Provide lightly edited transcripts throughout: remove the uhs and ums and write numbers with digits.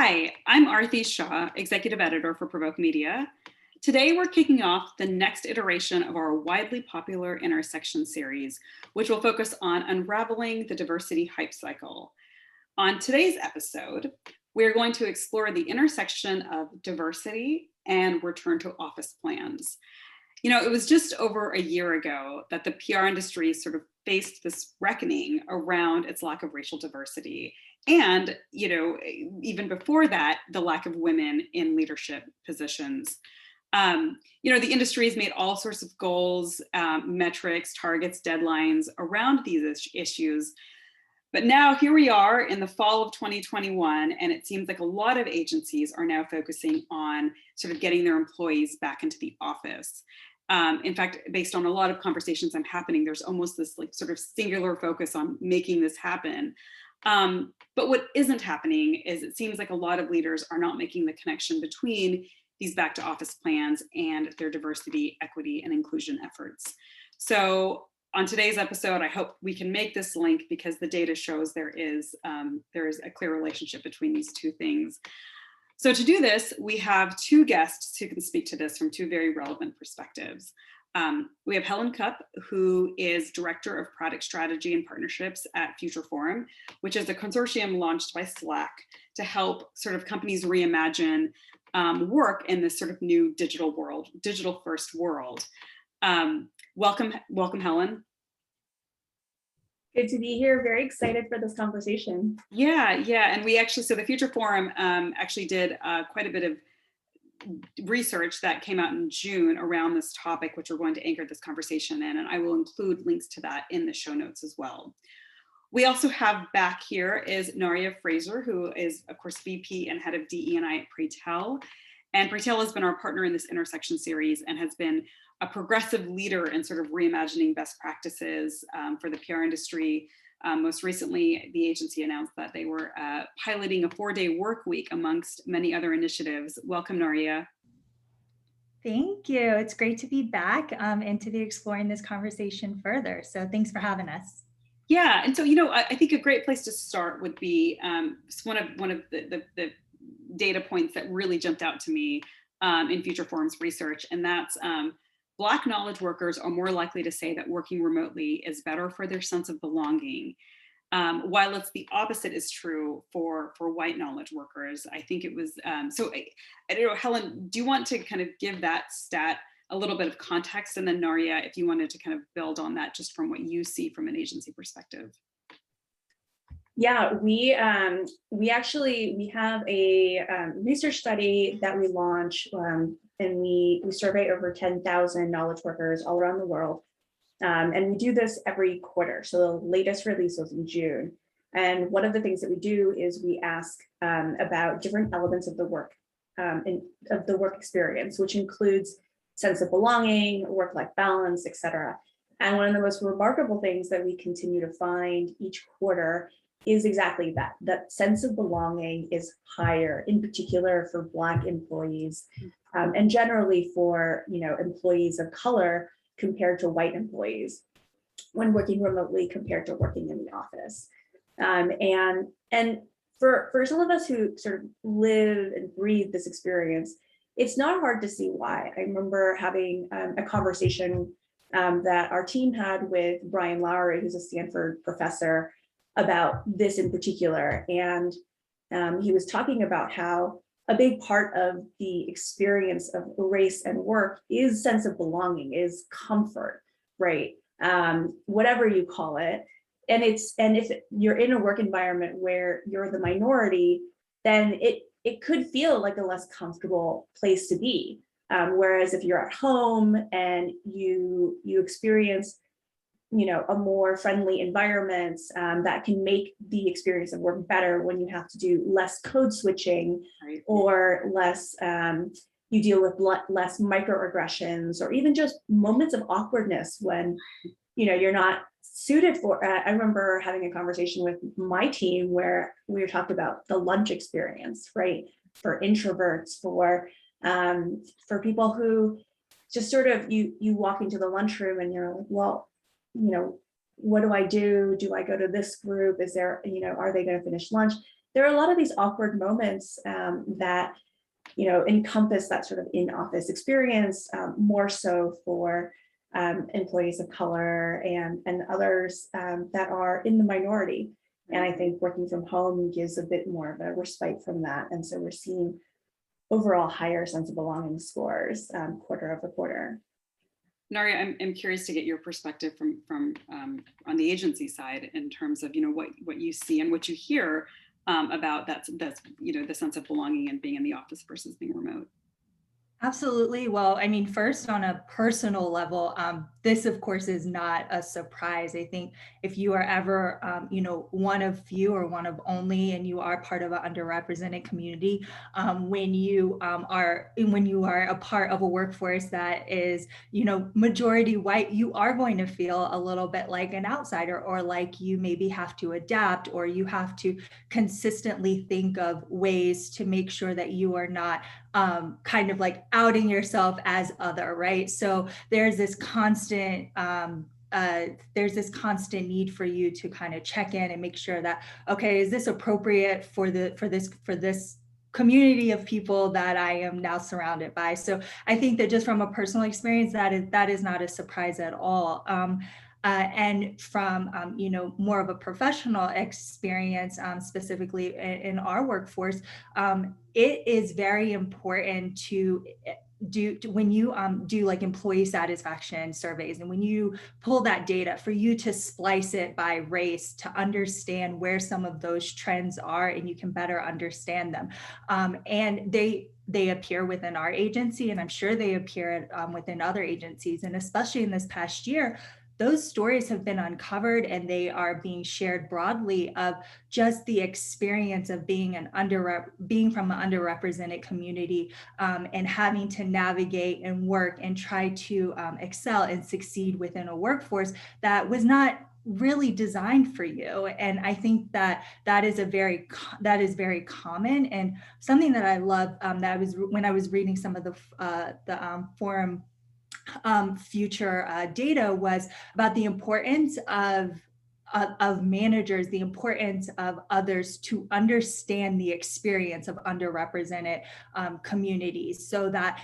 Hi, I'm Arthi Shah, Executive Editor for Provoke Media. Today, we're kicking off the next iteration of our widely popular Intersection series, which will focus on unraveling the diversity hype cycle. On today's episode, we're going to explore the intersection of diversity and return to office plans. You know, it was just over a year ago that the PR industry sort of faced this reckoning around its lack of racial diversity. And, you know, even before that, the lack of women in leadership positions. You know, the industry has made all sorts of goals, metrics, targets, deadlines around these issues. But now here we are in the fall of 2021, and it seems like a lot of agencies are now focusing on sort of getting their employees back into the office. In fact, based on a lot of conversations I'm happening, there's almost this like sort of singular focus on making this happen. But what isn't happening is it seems like a lot of leaders are not making the connection between these back to office plans and their diversity, equity, and inclusion efforts. So on today's episode, I hope we can make this link because the data shows there is a clear relationship between these two things. So to do this, we have two guests who can speak to this from two very relevant perspectives. We have Helen Kupp, who is Director of Product Strategy and Partnerships at Future Forum, which is a consortium launched by Slack to help sort of companies reimagine work in this sort of new digital world, digital first world. Welcome, Helen. Good to be here. Very excited for this conversation. Yeah. And we actually, so the Future Forum actually did quite a bit of research that came out in June around this topic, which we're going to anchor this conversation in, and I will include links to that in the show notes as well. We also have back here is Naria Frazer, who is, of course, VP and head of DE&I at Praytell. And Praytell has been our partner in this Intersection series and has been a progressive leader in sort of reimagining best practices for the PR industry. Most recently, the agency announced that they were piloting a 4-day work week amongst many other initiatives. Welcome, Naria. Thank you. It's great to be back and to be exploring this conversation further. So thanks for having us. Yeah, and so, you know, I think a great place to start would be one of the data points that really jumped out to me in Future Forum's research, and that's Black knowledge workers are more likely to say that working remotely is better for their sense of belonging. While it's the opposite is true for white knowledge workers. I think it was, I don't know, Helen, do you want to kind of give that stat a little bit of context? And then Naria, if you wanted to kind of build on that just from what you see from an agency perspective. Yeah, we have a research study that we launch and we survey over 10,000 knowledge workers all around the world. And we do this every quarter. So the latest release was in June. And one of the things that we do is we ask about different elements of the work experience, which includes sense of belonging, work-life balance, et cetera. And one of the most remarkable things that we continue to find each quarter is exactly that sense of belonging is higher, in particular for Black employees, and generally for employees of color compared to white employees when working remotely compared to working in the office. And for some of us who sort of live and breathe this experience, it's not hard to see why. I remember having a conversation that our team had with Brian Lowry, who's a Stanford professor, about this in particular. And he was talking about how a big part of the experience of race and work is sense of belonging, is comfort, right? Whatever you call it. And if you're in a work environment where you're the minority, then it could feel like a less comfortable place to be. Whereas if you're at home and you experience a more friendly environment that can make the experience of work better when you have to do less code switching, right, or less, you deal with less microaggressions, or even just moments of awkwardness when you're not suited for. I remember having a conversation with my team where we were talking about the lunch experience, right? For introverts, for people who just sort of you walk into the lunchroom and you're like, well, what do I do? Do I go to this group? Is there, are they going to finish lunch? there are a lot of these awkward moments that, encompass that sort of in-office experience, more so for employees of color and others that are in the minority. And I think working from home gives a bit more of a respite from that. And so we're seeing overall higher sense of belonging scores quarter over quarter. Naria, I'm curious to get your perspective from on the agency side in terms of what you see and what you hear about that's the sense of belonging and being in the office versus being remote. Absolutely. Well, I mean, first on a personal level, this of course is not a surprise. I think if you are ever, one of few or one of only, and you are part of an underrepresented community, when you are a part of a workforce that is, majority white, you are going to feel a little bit like an outsider, or like you maybe have to adapt, or you have to consistently think of ways to make sure that you are not kind of like outing yourself as other, right? So there's this constant need for you to kind of check in and make sure that, okay, is this appropriate for this community of people that I am now surrounded by? So I think that just from a personal experience, that is not a surprise at all. And from more of a professional experience, specifically in our workforce, it is very important to when you do like employee satisfaction surveys, and when you pull that data, for you to splice it by race to understand where some of those trends are, and you can better understand them. And they appear within our agency, and I'm sure they appear within other agencies. And especially in this past year, those stories have been uncovered, and they are being shared broadly, of just the experience of being from an underrepresented community, and having to navigate and work and try to excel and succeed within a workforce that was not really designed for you. And I think that is very common, and something that I love, when I was reading some of the forum future data, was about the importance of managers, the importance of others to understand the experience of underrepresented communities, so that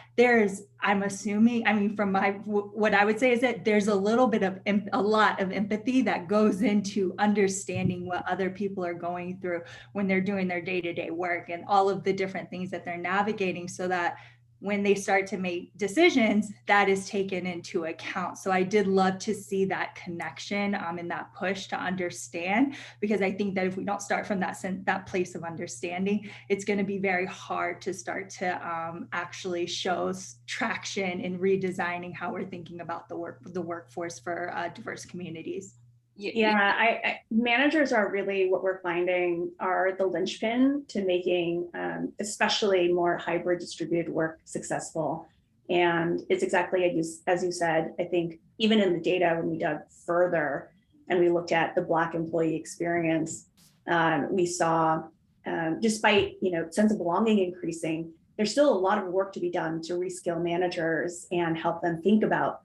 I'm assuming, from what I would say is that there's a lot of empathy that goes into understanding what other people are going through when they're doing their day-to-day work, and all of the different things that they're navigating, so that when they start to make decisions, that is taken into account. So I did love to see that connection and that push to understand, because I think that if we don't start from that place of understanding, it's going to be very hard to start to actually show traction in redesigning how we're thinking about the workforce for diverse communities. Yeah, managers are really, what we're finding, are the linchpin to making especially more hybrid distributed work successful. And it's exactly as you said. I think even in the data, when we dug further and we looked at the Black employee experience, we saw, despite sense of belonging increasing, there's still a lot of work to be done to reskill managers and help them think about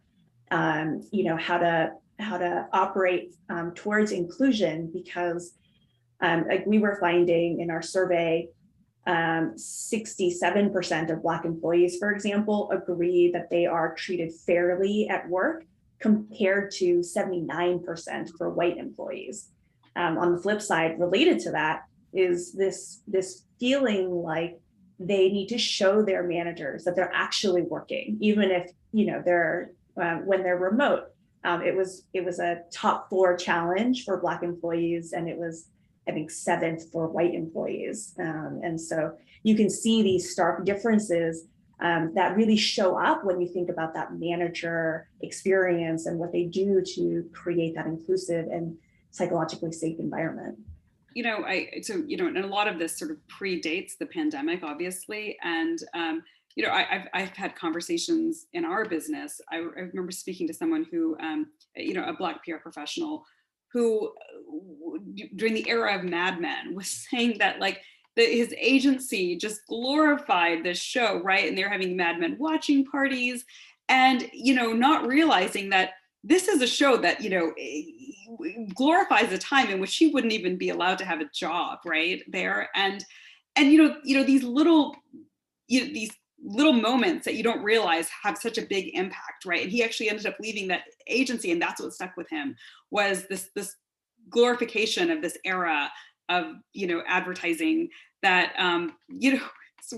how to operate towards inclusion, because like we were finding in our survey, 67% of Black employees, for example, agree that they are treated fairly at work, compared to 79% for white employees. On the flip side, related to that, is this feeling like they need to show their managers that they're actually working, even if they're when they're remote. It was a top 4 challenge for Black employees, and it was, I think, 7th for white employees. And so you can see these stark differences that really show up when you think about that manager experience and what they do to create that inclusive and psychologically safe environment. And a lot of this sort of predates the pandemic, obviously, and I've had conversations in our business. I remember speaking to someone who, a Black PR professional, who during the era of Mad Men was saying that his agency just glorified this show, right? And they're having Mad Men watching parties, and not realizing that this is a show that, you know, glorifies a time in which she wouldn't even be allowed to have a job right there. And you know, these little, these little moments that you don't realize have such a big impact, right? And he actually ended up leaving that agency, and that's what stuck with him, was this glorification of this era of, you know, advertising that, you know,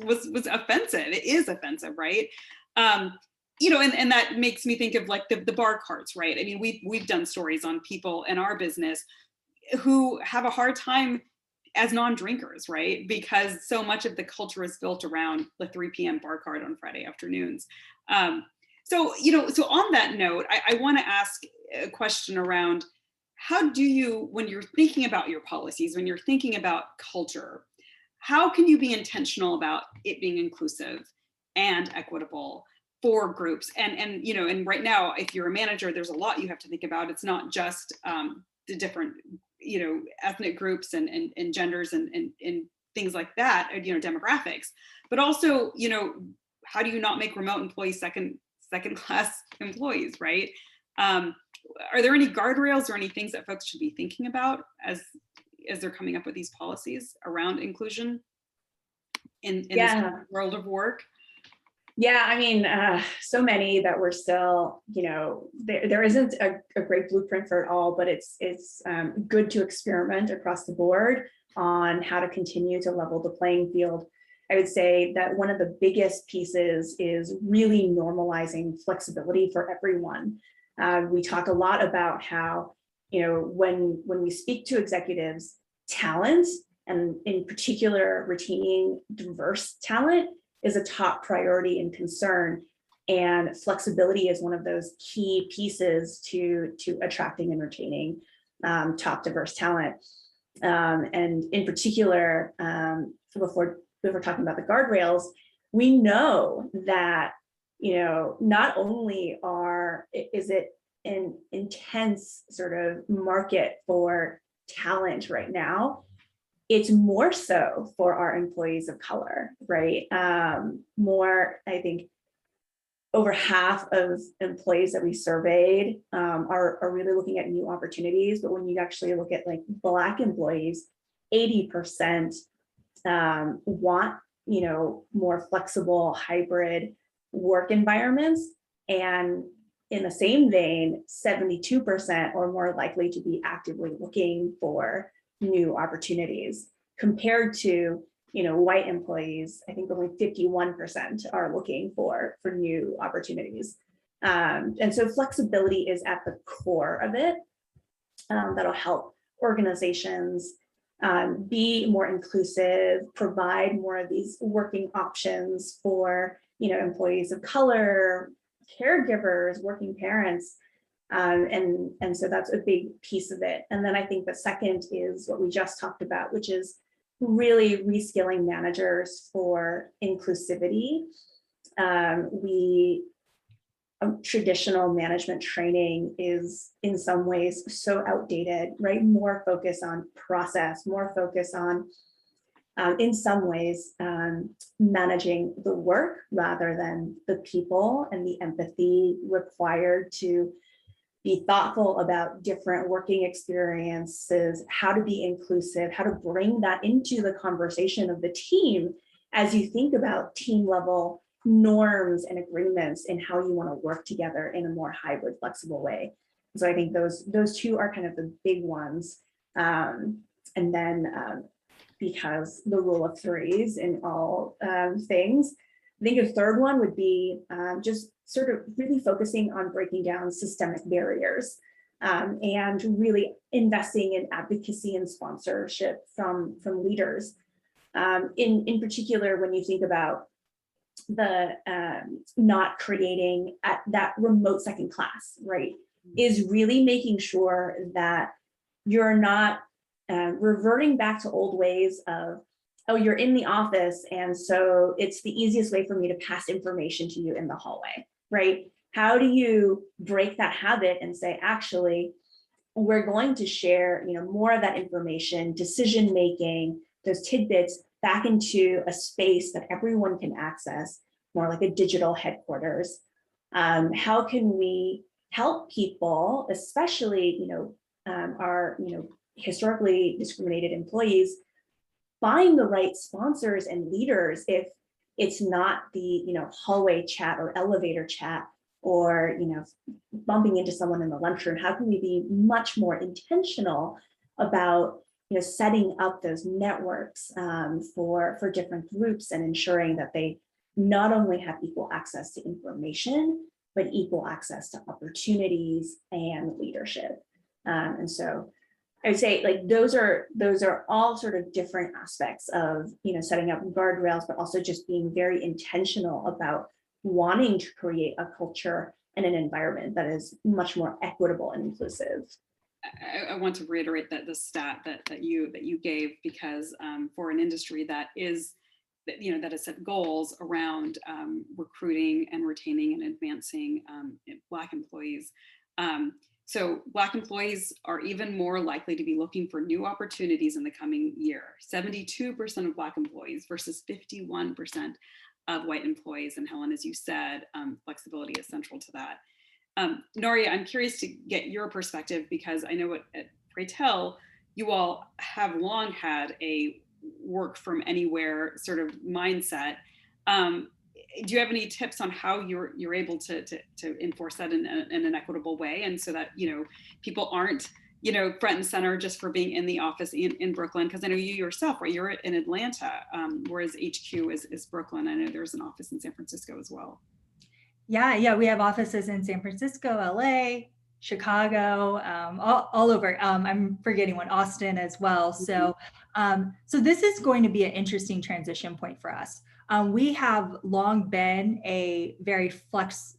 was offensive. It is offensive, right? You know, and that makes me think of like the bar carts, right? I mean, we've done stories on people in our business who have a hard time as non-drinkers, right? Because so much of the culture is built around the 3 p.m. bar cart on Friday afternoons. So, you know, so on that note, I want to ask a question around, how do you, when you're thinking about your policies, when you're thinking about culture, how can you be intentional about it being inclusive and equitable for groups? And you know, and right now, if you're a manager, there's a lot you have to think about. It's not just the different, you know, ethnic groups and genders and things like that, you know, demographics, but also, you know, how do you not make remote employees second class employees, right? Are there any guardrails or any things that folks should be thinking about as they're coming up with these policies around inclusion in this world of work? Yeah, I mean, so many that we're still, you know, there isn't a great blueprint for it all, but it's good to experiment across the board on how to continue to level the playing field. I would say that one of the biggest pieces is really normalizing flexibility for everyone. We talk a lot about how, you know, when we speak to executives, talent, and in particular retaining diverse talent, is a top priority and concern. And flexibility is one of those key pieces to attracting and retaining top diverse talent. And in particular, before talking about the guardrails, we know that, you know, not only is it an intense sort of market for talent right now, it's more so for our employees of color, right? More, I think, over half of employees that we surveyed are really looking at new opportunities. But when you actually look at like Black employees, 80% want, you know, more flexible hybrid work environments. And in the same vein, 72% are more likely to be actively looking for new opportunities, compared to, you know, white employees. I think only 51% are looking for new opportunities. And so flexibility is at the core of it. That'll help organizations be more inclusive, provide more of these working options for, you know, employees of color, caregivers, working parents. And so that's a big piece of it. And then I think the second is what we just talked about, which is really reskilling managers for inclusivity. Traditional management training is in some ways so outdated, right? More focus on process, more focus on, in some ways, managing the work rather than the people and the empathy required to be thoughtful about different working experiences, how to be inclusive, how to bring that into the conversation of the team as you think about team level norms and agreements and how you want to work together in a more hybrid, flexible way. So I think those two are kind of the big ones. And then because the rule of threes in all things, I think a third one would be just sort of really focusing on breaking down systemic barriers and really investing in advocacy and sponsorship from leaders. In particular, when you think about the not creating at that remote second class, right, is really making sure that you're not reverting back to old ways of, oh, you're in the office, and so it's the easiest way for me to pass information to you in the hallway, right? How do you break that habit and say, actually, we're going to share, you know, more of that information, decision making, those tidbits back into a space that everyone can access, more like a digital headquarters. How can we help people, especially, our, historically discriminated employees, find the right sponsors and leaders if it's not the, hallway chat or elevator chat or, bumping into someone in the lunchroom. How can we be much more intentional about, setting up those networks for different groups and ensuring that they not only have equal access to information, but equal access to opportunities and leadership. And so I would say like those are all sort of different aspects of, setting up guardrails, but also just being very intentional about wanting to create a culture and an environment that is much more equitable and inclusive. I want to reiterate that the stat that you gave, because for an industry that is, that has set goals around recruiting and retaining and advancing Black employees. So Black employees are even more likely to be looking for new opportunities in the coming year. 72% of Black employees versus 51% of white employees. And Helen, as you said, flexibility is central to that. Naria, I'm curious to get your perspective, because I know at Praytell, you all have long had a work from anywhere sort of mindset. Do you have any tips on how you're able to enforce that in an equitable way, and so that people aren't front and center just for being in the office in Brooklyn? Because I know you yourself, right? You're in Atlanta, whereas HQ is Brooklyn. I know there's an office in San Francisco as well. Yeah, we have offices in San Francisco, LA, Chicago, all over. I'm forgetting one, Austin as well. So this is going to be an interesting transition point for us. We have long been a very flexible.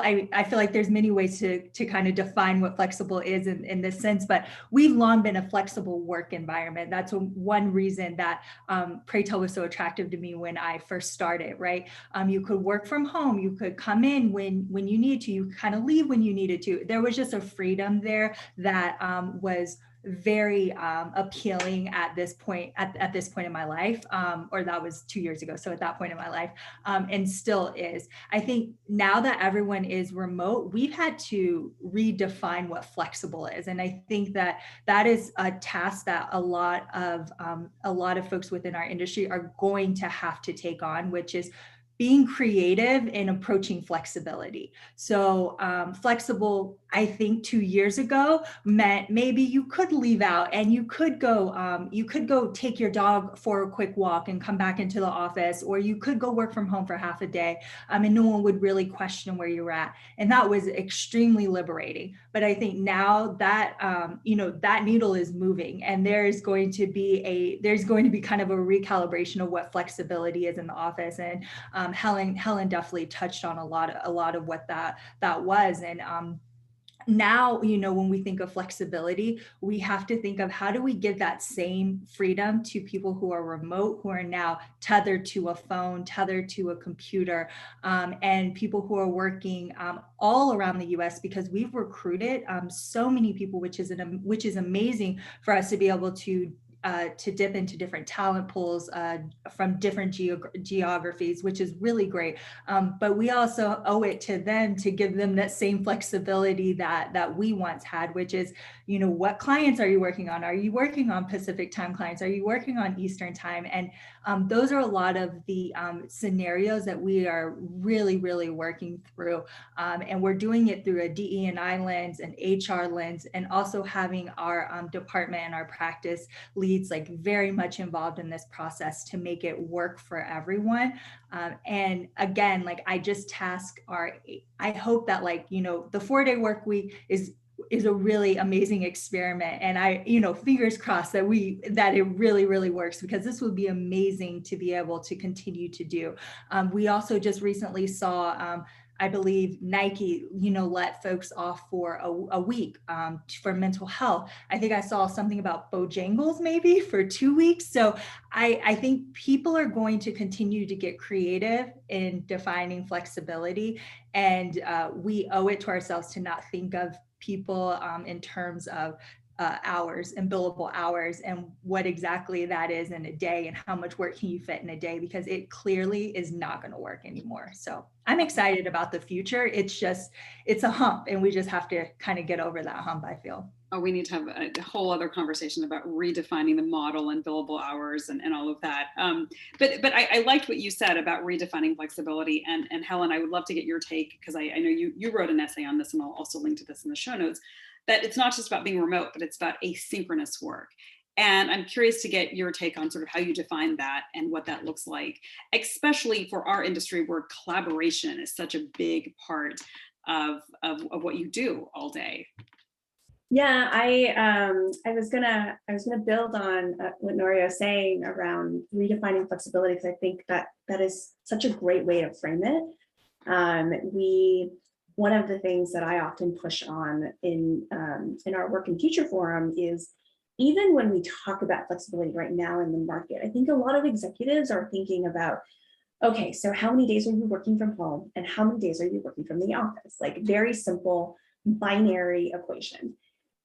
I feel like there's many ways to kind of define what flexible is in this sense, but we've long been a flexible work environment. That's one reason that Praytell was so attractive to me when I first started, right? You could work from home, you could come in when you need to, you kind of leave when you needed to. There was just a freedom there that was very appealing at this point in my life, or that was 2 years ago. So at that point in my life, and still is. I think now that everyone is remote, we've had to redefine what flexible is. And I think that is a task that a lot of folks within our industry are going to have to take on, which is being creative in approaching flexibility. So flexible, I think 2 years ago meant maybe you could leave out and you could go take your dog for a quick walk and come back into the office, or you could go work from home for half a day, and no one would really question where you're at. And that was extremely liberating. But I think now that that needle is moving, and there's going to be kind of a recalibration of what flexibility is in the office. And Helen definitely touched on a lot of what that was. And now, when we think of flexibility, we have to think of how do we give that same freedom to people who are remote, who are now tethered to a phone, tethered to a computer, and people who are working all around the US, because we've recruited so many people, which is amazing for us to be able to dip into different talent pools from different geographies, which is really great. But we also owe it to them to give them that same flexibility that we once had, which is, what clients are you working on? Are you working on Pacific time clients? Are you working on Eastern time? And those are a lot of the scenarios that we are really, really working through. And we're doing it through a DE&I lens, an HR lens, and also having our department and our practice leads like very much involved in this process to make it work for everyone. And again, like I just I hope that the 4-day work week is a really amazing experiment. And I, fingers crossed that it really, really works, because this would be amazing to be able to continue to do. We also just recently saw, I believe Nike, let folks off for a week for mental health. I think I saw something about Bojangles maybe for 2 weeks. So I think people are going to continue to get creative in defining flexibility. And we owe it to ourselves to not think of people in terms of hours and billable hours, and what exactly that is in a day, and how much work can you fit in a day, because it clearly is not going to work anymore. So I'm excited about the future. It's a hump, and we just have to kind of get over that hump, I feel. Oh, we need to have a whole other conversation about redefining the model and billable hours and all of that. But I liked what you said about redefining flexibility. And Helen, I would love to get your take, because I know you wrote an essay on this, and I'll also link to this in the show notes, that it's not just about being remote, but it's about asynchronous work. And I'm curious to get your take on sort of how you define that and what that looks like, especially for our industry where collaboration is such a big part of what you do all day. Yeah, I was gonna build on what Naria was saying around redefining flexibility, because I think that is such a great way to frame it. One of the things that I often push on in our Work and Future Forum is, even when we talk about flexibility right now in the market, I think a lot of executives are thinking about, okay, so how many days are you working from home and how many days are you working from the office? Like, very simple binary equation.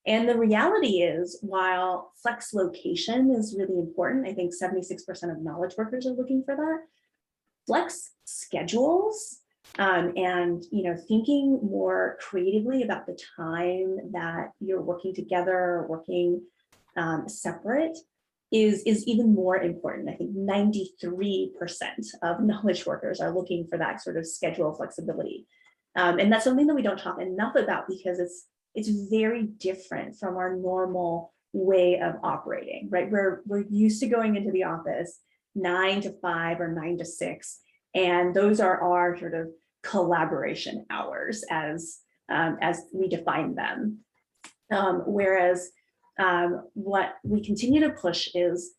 And the reality is, while flex location is really important, I think 76% of knowledge workers are looking for that. Flex schedules and thinking more creatively about the time that you're working together, working separate, is even more important. I think 93% of knowledge workers are looking for that sort of schedule flexibility. And that's something that we don't talk enough about, because it's very different from our normal way of operating, right? We're used to going into the office 9 to 5 or 9 to 6, and those are our sort of collaboration hours as we define them. Whereas what we continue to push is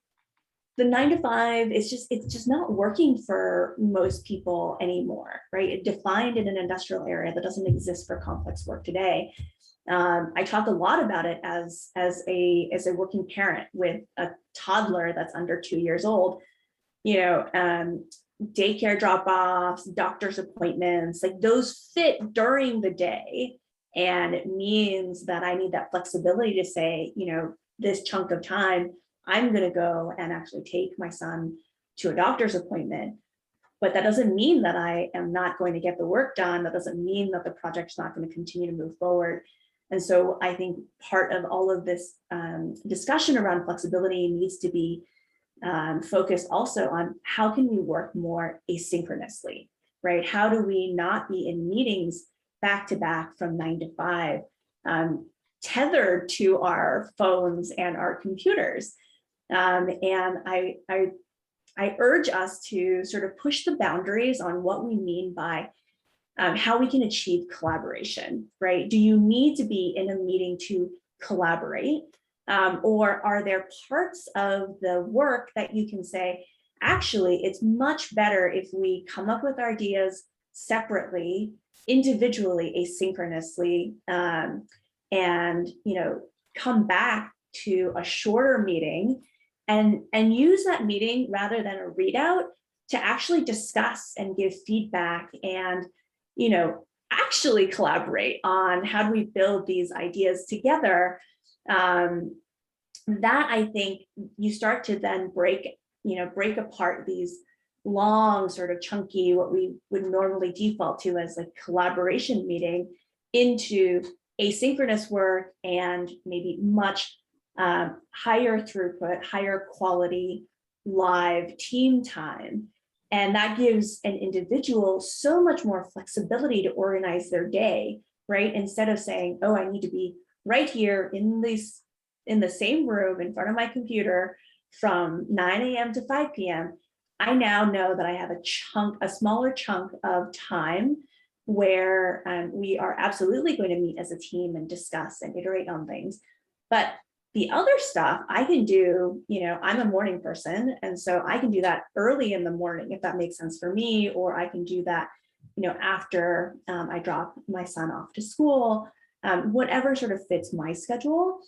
the 9 to 5 is it's just not working for most people anymore, right? It defined in an industrial area that doesn't exist for complex work today. I talk a lot about it as a working parent with a toddler that's under 2 years old. Daycare drop-offs, doctor's appointments, like those fit during the day, and it means that I need that flexibility to say, this chunk of time, I'm going to go and actually take my son to a doctor's appointment. But that doesn't mean that I am not going to get the work done. That doesn't mean that the project's not going to continue to move forward. And so I think part of all of this discussion around flexibility needs to be focused also on how can we work more asynchronously, right? How do we not be in meetings back to back from 9 to 5, tethered to our phones and our computers? And I urge us to sort of push the boundaries on what we mean by how we can achieve collaboration, right? Do you need to be in a meeting to collaborate? Or are there parts of the work that you can say, actually, it's much better if we come up with ideas separately, individually, asynchronously, and come back to a shorter meeting and use that meeting rather than a readout to actually discuss and give feedback and actually collaborate on how do we build these ideas together. That, I think, you start to then break apart these long, sort of chunky, what we would normally default to as like collaboration meeting, into asynchronous work and maybe much higher throughput, higher quality live team time. And that gives an individual so much more flexibility to organize their day, right? Instead of saying, oh, I need to be right here in the same room in front of my computer from 9 a.m. to 5 p.m. I now know that I have a smaller chunk of time where we are absolutely going to meet as a team and discuss and iterate on things. But the other stuff I can do, I'm a morning person, and so I can do that early in the morning if that makes sense for me, or I can do that, after I drop my son off to school, whatever sort of fits my schedule.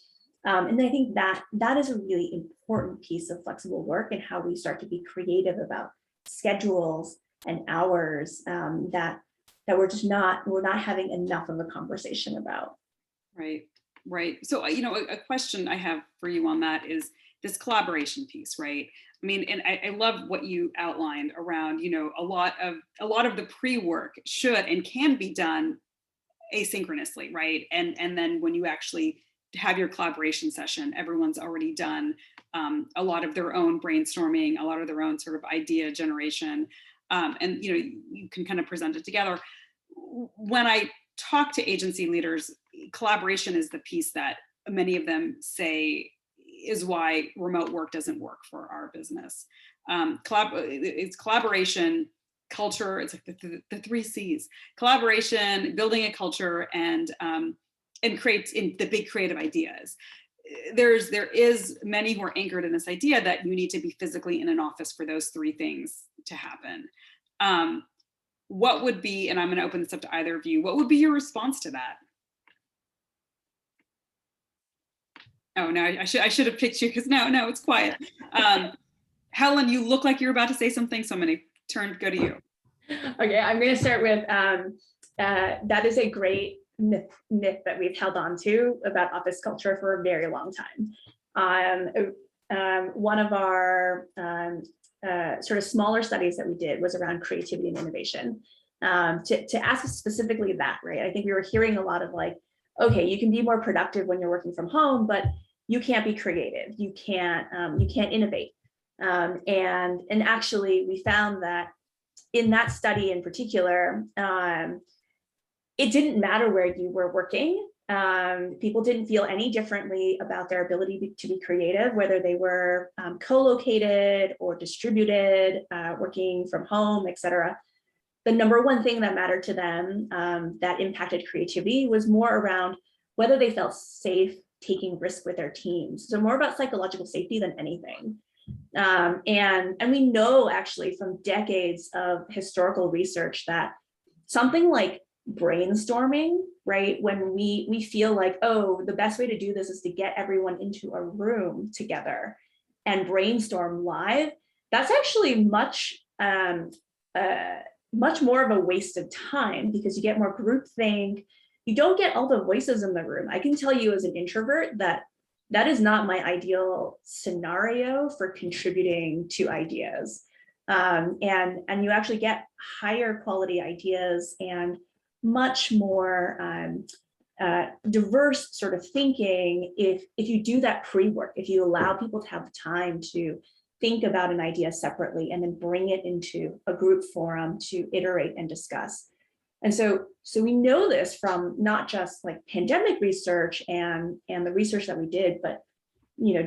And I think that is a really important piece of flexible work, and how we start to be creative about schedules and hours that we're not having enough of a conversation about. Right. Right. So, a question I have for you on that is this collaboration piece, right? I mean, and I love what you outlined around, a lot of the pre-work should and can be done asynchronously, right? And then when you actually have your collaboration session, everyone's already done a lot of their own brainstorming, a lot of their own sort of idea generation, and you can kind of present it together. When I talk to agency leaders, collaboration is the piece that many of them say is why remote work doesn't work for our business. It's collaboration, culture. It's like the three C's: collaboration, building a culture, and create in the big creative ideas. There is many who are anchored in this idea that you need to be physically in an office for those three things to happen. What would be, and I'm going to open this up to either of you, what would be your response to that? Oh, no, I should have picked you, because no, it's quiet. Helen, you look like you're about to say something, so I'm going to go to you. Okay, I'm going to start with, that is a great myth that we've held on to about office culture for a very long time. One of our sort of smaller studies that we did was around creativity and innovation, to ask specifically that, right? I think we were hearing a lot of like, okay, you can be more productive when you're working from home, but you can't be creative. You can't innovate. And actually we found that in that study in particular, it didn't matter where you were working. People didn't feel any differently about their ability to be creative, whether they were co-located or distributed, working from home, et cetera. The number one thing that mattered to them that impacted creativity was more around whether they felt safe taking risk with their teams. So more about psychological safety than anything. And we know actually from decades of historical research that something like brainstorming, right? When we feel like, oh, the best way to do this is to get everyone into a room together and brainstorm live, that's actually much more of a waste of time, because you get more groupthink. You don't get all the voices in the room. I can tell you as an introvert that is not my ideal scenario for contributing to ideas. And you actually get higher quality ideas and much more diverse sort of thinking if you do that pre-work, if you allow people to have time to think about an idea separately and then bring it into a group forum to iterate and discuss. And so we know this from not just like pandemic research and the research that we did, but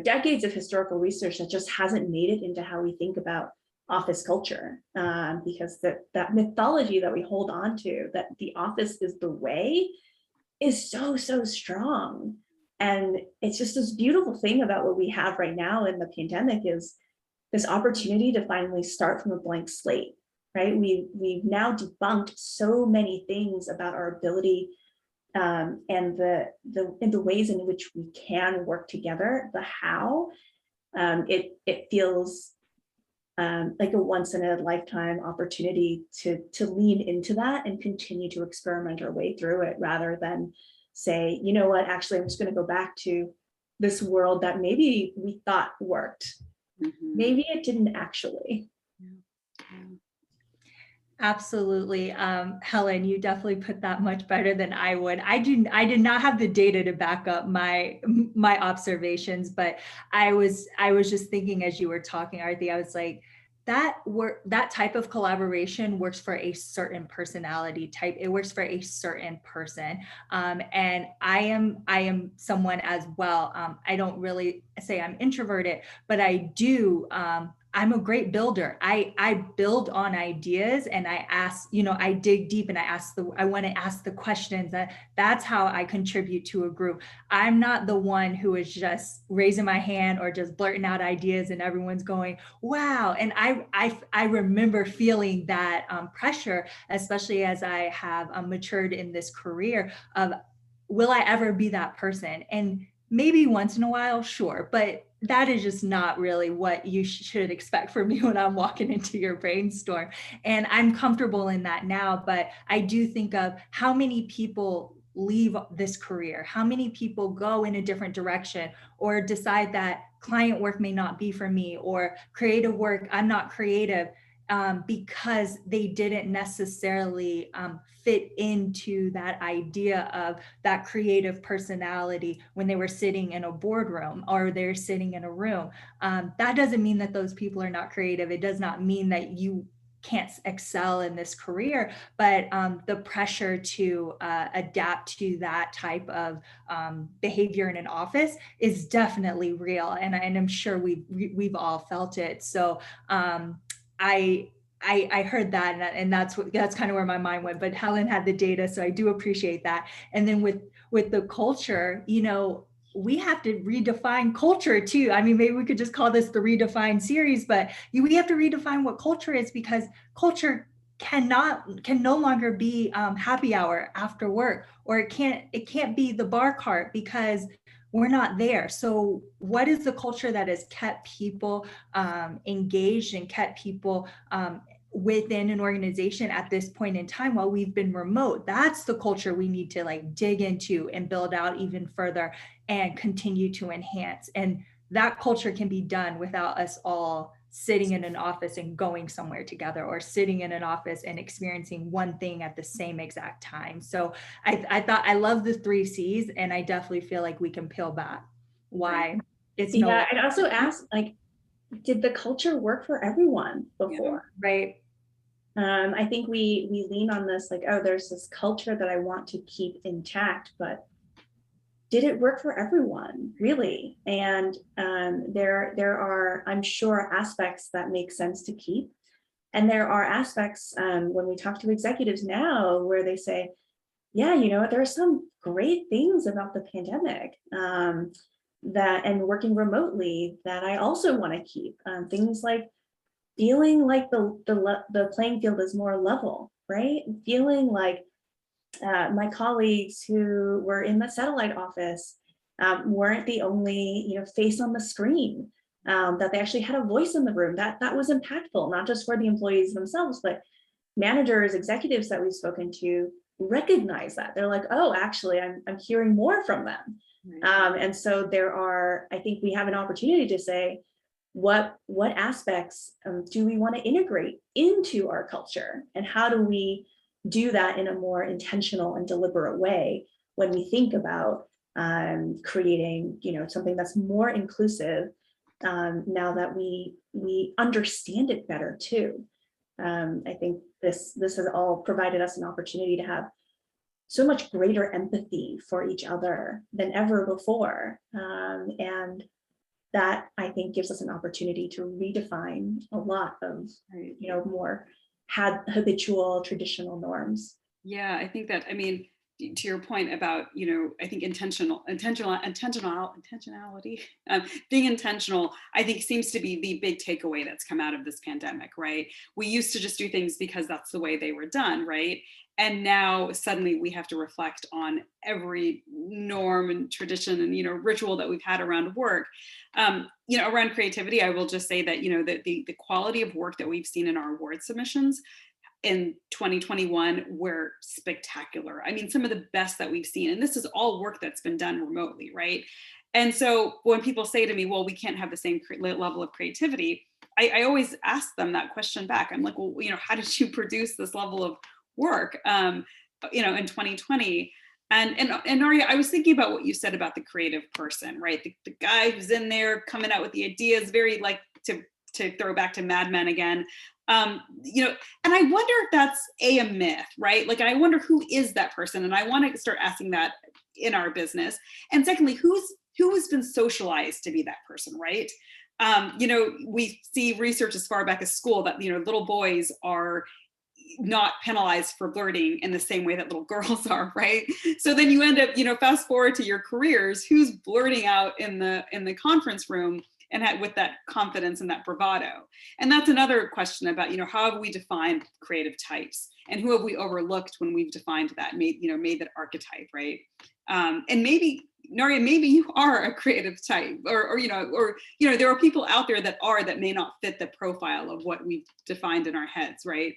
decades of historical research that just hasn't made it into how we think about office culture, because that mythology that we hold on to, that the office is the way, is so strong. And it's just this beautiful thing about what we have right now in the pandemic is this opportunity to finally start from a blank slate, right? We've now debunked so many things about our ability and the ways in which we can work together, the how. It feels like a once in a lifetime opportunity to lean into that and continue to experiment our way through it, rather than say, you know what, actually, I'm just going to go back to this world that maybe we thought worked. Mm-hmm. Maybe it didn't actually. Absolutely. Helen, you definitely put that much better than I would. I did not have the data to back up my observations, but I was just thinking as you were talking, Arthi, I was like, that type of collaboration works for a certain personality type. It works for a certain person. And I am someone as well. I don't really say I'm introverted, but I do, I'm a great builder. I build on ideas, and I ask, I dig deep and I want to ask the questions. That's how I contribute to a group. I'm not the one who is just raising my hand or just blurting out ideas and everyone's going, wow. And I remember feeling that pressure, especially as I have matured in this career of, will I ever be that person? And maybe once in a while, sure, but that is just not really what you should expect from me when I'm walking into your brainstorm. And I'm comfortable in that now, but I do think of how many people leave this career? How many people go in a different direction or decide that client work may not be for me, or creative work, I'm not creative, because they didn't necessarily fit into that idea of that creative personality when they were sitting in a boardroom or they're sitting in a room. That doesn't mean that those people are not creative. It does not mean that you can't excel in this career, but the pressure to adapt to that type of behavior in an office is definitely real, and I'm sure we've all felt it. So I heard that, and that's kind of where my mind went. But Helen had the data, so I do appreciate that. And then with the culture, you know, we have to redefine culture too. I mean, maybe we could just call this the Redefine series, but we have to redefine what culture is, because culture can no longer be happy hour after work, or it can't be the bar cart, because we're not there. So what is the culture that has kept people engaged and kept people within an organization at this point in time while we've been remote? That's the culture we need to like dig into and build out even further and continue to enhance. And that culture can be done without us all sitting in an office and going somewhere together, or sitting in an office and experiencing one thing at the same exact time. So I thought, I love the 3 C's, and I definitely feel like we can peel back why it's no. Yeah, I'd also ask, like, did the culture work for everyone before? Yeah, right. I think we lean on this, like, oh, there's this culture that I want to keep intact, but did it work for everyone, really? And there are, I'm sure, aspects that make sense to keep. And there are aspects when we talk to executives now where they say, yeah, you know what, there are some great things about the pandemic that, and working remotely, that I also want to keep. Things like feeling like the playing field is more level, right? Feeling like my colleagues who were in the satellite office weren't the only, you know, face on the screen, that they actually had a voice in the room. That was impactful, not just for the employees themselves, but managers, executives that we've spoken to recognize that. They're like, oh, actually, I'm hearing more from them. Right. And so there are, I think we have an opportunity to say, what aspects do we want to integrate into our culture, and how do we do that in a more intentional and deliberate way when we think about creating, you know, something that's more inclusive now that we understand it better too. I think this has all provided us an opportunity to have so much greater empathy for each other than ever before, and that, I think, gives us an opportunity to redefine a lot of, you know, more habitual traditional norms. Yeah, I think that, I mean, to your point about, you know, I think intentionality, being intentional, I think seems to be the big takeaway that's come out of this pandemic, right? We used to just do things because that's the way they were done, right? And now suddenly we have to reflect on every norm and tradition and, you know, ritual that we've had around work. You know, around creativity, I will just say that, you know, the quality of work that we've seen in our award submissions in 2021 were spectacular. I mean, some of the best that we've seen, and this is all work that's been done remotely, right? And so when people say to me, well, we can't have the same level of creativity, I always ask them that question back. I'm like, well, you know, how did you produce this level of work, you know, in 2020? And Naria, I was thinking about what you said about the creative person, right? The guy who's in there coming out with the ideas, very like, to throw back to Mad Men again, you know, and I wonder if that's a myth, right? Like, I wonder who is that person, and I want to start asking that in our business. And secondly, who has been socialized to be that person, right? You know, we see research as far back as school that, you know, little boys are not penalized for blurting in the same way that little girls are, right? So then you end up, you know, fast forward to your careers, who's blurting out in the conference room and with that confidence and that bravado. And that's another question about, you know, how have we defined creative types, and who have we overlooked when we've defined that, made that archetype, right? And maybe, Naria, maybe you are a creative type, or you know, there are people out there that may not fit the profile of what we've defined in our heads, right?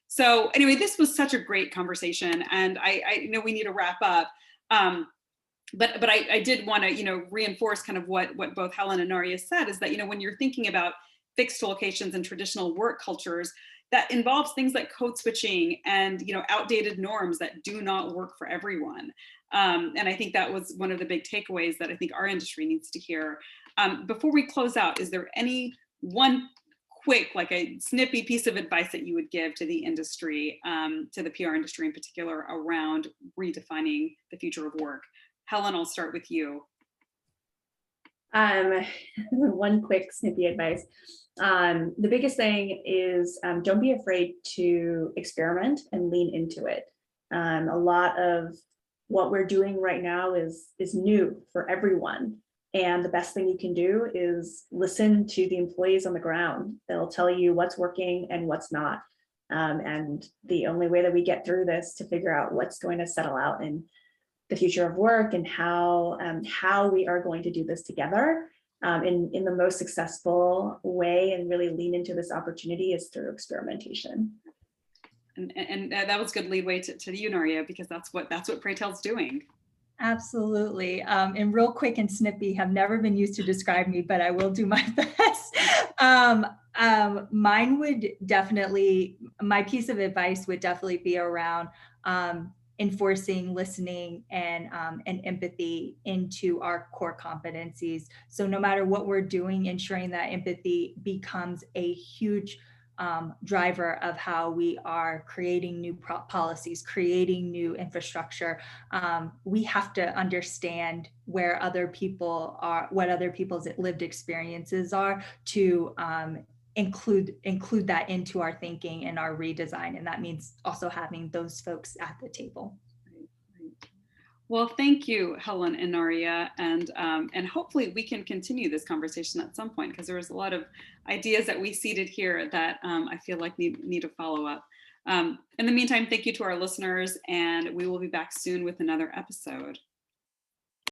So anyway, this was such a great conversation, and I know we need to wrap up. But I did want to, reinforce kind of what both Helen and Naria said, is that, when you're thinking about fixed locations and traditional work cultures, that involves things like code switching and, outdated norms that do not work for everyone. And I think that was one of the big takeaways that I think our industry needs to hear. Before we close out, is there any one quick, like a snippy piece of advice that you would give to the industry, to the PR industry in particular, around redefining the future of work? Helen, I'll start with you. One quick snippy advice. The biggest thing is don't be afraid to experiment and lean into it. A lot of what we're doing right now is new for everyone. And the best thing you can do is listen to the employees on the ground. They'll tell you what's working and what's not. And the only way that we get through this to figure out what's going to settle out in the future of work and how we are going to do this together in the most successful way and really lean into this opportunity is through experimentation. And that was good leadway to you, Naria, because that's what Praytell's doing. Absolutely. And real quick and snippy have never been used to describe me, but I will do my best. Mine would definitely, my piece of advice would definitely be around enforcing listening and empathy into our core competencies. So no matter what we're doing, ensuring that empathy becomes a huge driver of how we are creating new policies, creating new infrastructure. We have to understand where other people are, what other people's lived experiences are, to include that into our thinking and our redesign. And that means also having those folks at the table. Right. Well, thank you, Helen and Naria, and hopefully we can continue this conversation at some point, because there was a lot of ideas that we seeded here that I feel like need to follow up. In the meantime, thank you to our listeners, and we will be back soon with another episode.